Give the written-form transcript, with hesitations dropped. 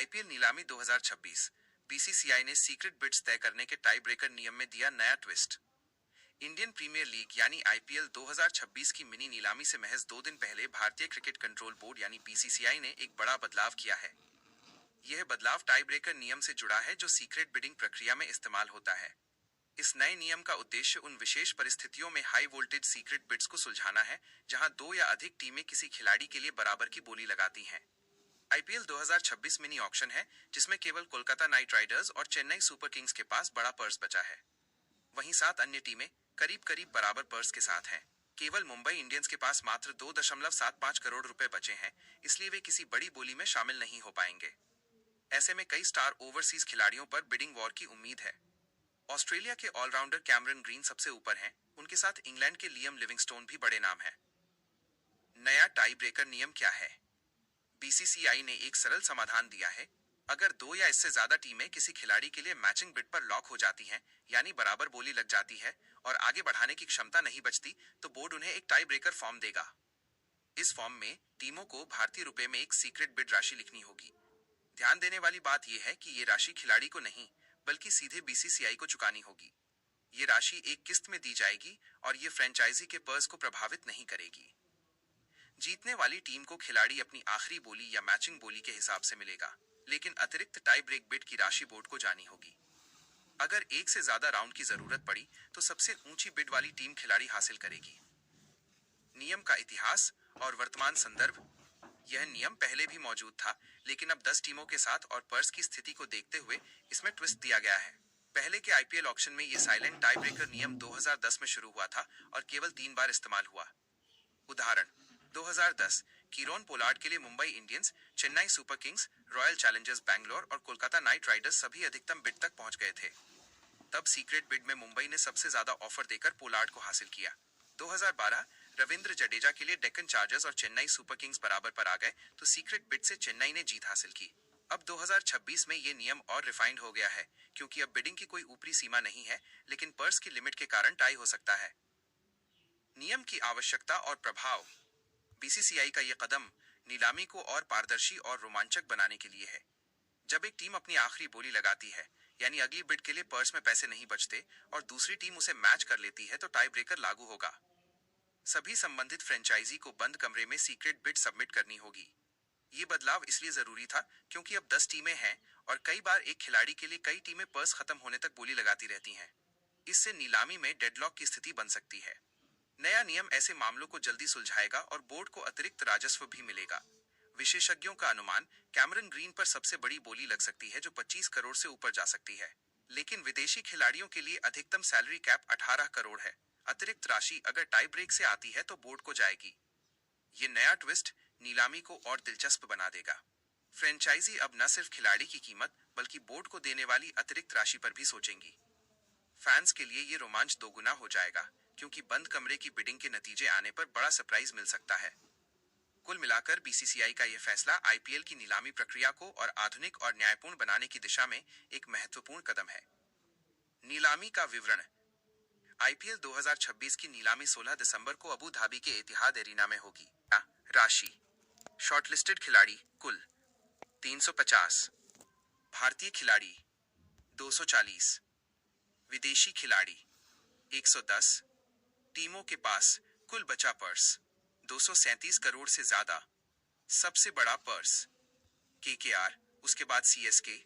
IPL नीलामी 2026 BCCI ने secret beads तय करने के टाई ब्रेकर नियम में दिया नया ट्विस्ट। इंडियन प्रीमियर लीग यानी आईपीएल 2026 की मिनी नीलामी से महज 2 दिन पहले भारतीय क्रिकेट कंट्रोल बोर्ड यानी बीसीसीआई ने एक बड़ा बदलाव किया है। यह बदलाव टाई ब्रेकर नियम से जुड़ा है जो सीक्रेट बिडिंग प्रक्रिया में इस्तेमाल होता है। इस नए नियम का उद्देश्य उन विशेष परिस्थितियों में हाई वोल्टेज सीक्रेट बिड्स को सुलझाना है जहां 2 या अधिक टीमें किसी खिलाड़ी के लिए बराबर की बोली लगाती हैं। आईपीएल 2026 मिनी ऑक्शन है जिसमें केवल कोलकाता नाइट राइडर्स और चेन्नई सुपर किंग्स के पास बड़ा पर्स बचा है। वहीं 7 अन्य टीमें करीब करीब बराबर पर्स के साथ हैं। केवल मुंबई इंडियंस के पास मात्र 2.75 करोड़ रुपए बचे हैं, इसलिए वे किसी बड़ी बोली में शामिल नहीं हो पाएंगे। ऐसे में कई स्टार ओवरसीज खिलाड़ियों पर बिडिंग वॉर की उम्मीद है। ऑस्ट्रेलिया के ऑलराउंडर कैमरन ग्रीन सबसे ऊपर हैं, उनके साथ इंग्लैंड के लियम लिविंगस्टोन भी बड़े नाम हैं। नया टाई ब्रेकर नियम क्या है? बीसीसीआई ने एक सरल समाधान दिया है। अगर 2 या इससे ज्यादा टीमें किसी खिलाड़ी के लिए मैचिंग बिड पर लॉक हो जाती हैं, यानी बराबर बोली लग जाती है और आगे बढ़ाने की क्षमता नहीं बचती, तो बोर्ड उन्हें एक टाई ब्रेकर फॉर्म देगा। इस फॉर्म में टीमों को भारतीय रुपए में एक सीक्रेट बिड राशि लिखनी होगी। ध्यान देने वाली बात यह है कि ये राशि खिलाड़ी को नहीं बल्कि सीधे बीसीसीआई को चुकानी होगी। ये राशि एक किस्त में दी जाएगी और ये फ्रेंचाइजी के पर्स को प्रभावित नहीं करेगी। जीतने वाली टीम को खिलाड़ी अपनी आखिरी बोली या मैचिंग बोली के हिसाब से मिलेगा, लेकिन अतिरिक्त टाई ब्रेक बिड की राशि बोर्ड को जानी होगी। अगर एक से ज्यादा राउंड की जरूरत पड़ी तो सबसे ऊंची बिड वाली टीम खिलाड़ी हासिल करेगी। नियम का इतिहास और वर्तमान संदर्भ। यह नियम पहले भी मौजूद था, लेकिन अब 10 टीमों के साथ और पर्स की स्थिति को देखते हुए इसमें ट्विस्ट दिया गया है। पहले के आईपीएल ऑक्शन में यह साइलेंट टाई ब्रेकर नियम 2010 में शुरू हुआ था और केवल 3 बार इस्तेमाल हुआ। उदाहरण 2010 कीरोन पोलार्ड के लिए Mumbai Indians, Chennai super Kings, royal Challengers Bangalore और कोलकाता नाइट राइडर्स सभी अधिकतम बिड तक पहुंच गए थे। तब सीक्रेट बिड में मुंबई ने सबसे ज्यादा ऑफर देकर पोलार्ड को हासिल किया। 2012 रविंद्र जडेजा के लिए डेक्कन चार्जर्स और चेन्नई सुपर किंग्स बराबर पर आ गए तो सीक्रेट बिड से चेन्नई ने जीत हासिल की। अब 2026 में ये नियम और रिफाइंड हो गया है, क्योंकि अब बिडिंग की कोई ऊपरी सीमा नहीं है, लेकिन पर्स की लिमिट के कारण टाई हो सकता है। नियम की आवश्यकता और प्रभाव। बीसीसीआई का यह कदम नीलामी को और पारदर्शी और रोमांचक बनाने के लिए है। जब एक टीम अपनी आखिरी बोली लगाती है, यानी अगली बिड के लिए पर्स में पैसे नहीं बचते और दूसरी टीम उसे मैच कर लेती है, तो टाई ब्रेकर लागू होगा। सभी संबंधित फ्रेंचाइजी को बंद कमरे में सीक्रेट बिड सबमिट करनी होगी। ये बदलाव इसलिए जरूरी था क्योंकि अब 10 टीमें हैं और कई बार एक खिलाड़ी के लिए कई टीमें पर्स खत्म होने तक बोली लगाती रहती हैं। इससे नीलामी में डेडलॉक की स्थिति बन सकती है। नया नियम ऐसे मामलों को जल्दी सुलझाएगा और बोर्ड को अतिरिक्त राजस्व भी मिलेगा। विशेषज्ञों का अनुमान कैमरन ग्रीन पर सबसे बड़ी बोली लग सकती है, जो 25 करोड़ से ऊपर जा सकती है। लेकिन विदेशी खिलाड़ियों के लिए अधिकतम सैलरी कैप 18 करोड़ है। अतिरिक्त राशि अगर टाई ब्रेक से आती है तो बोर्ड को जाएगी। ये नया ट्विस्ट नीलामी को और दिलचस्प बना देगा। फ्रेंचाइजी अब न सिर्फ खिलाड़ी की कीमत बल्कि बोर्ड को देने वाली अतिरिक्त राशि पर भी सोचेंगी। फैंस के लिए ये रोमांच दोगुना हो जाएगा, क्योंकि बंद कमरे की बिडिंग के नतीजे आने पर बड़ा सरप्राइज मिल सकता है। कुल मिलाकर बीसीसीआई का यह फैसला आईपीएल की नीलामी प्रक्रिया को और आधुनिक और न्यायपूर्ण बनाने की दिशा में एक महत्वपूर्ण कदम है। नीलामी का विवरण। आईपीएल 2026 की नीलामी 16 दिसंबर को अबू धाबी के एतिहाद एरिना में होगी। राशि। शॉर्टलिस्टेड खिलाड़ी कुल 350, भारतीय खिलाड़ी 240, विदेशी खिलाड़ी 110। टीमों के पास कुल बचा पर्स 237 करोड़ से ज्यादा। सबसे बड़ा पर्स केकेआर, उसके बाद सीएसके,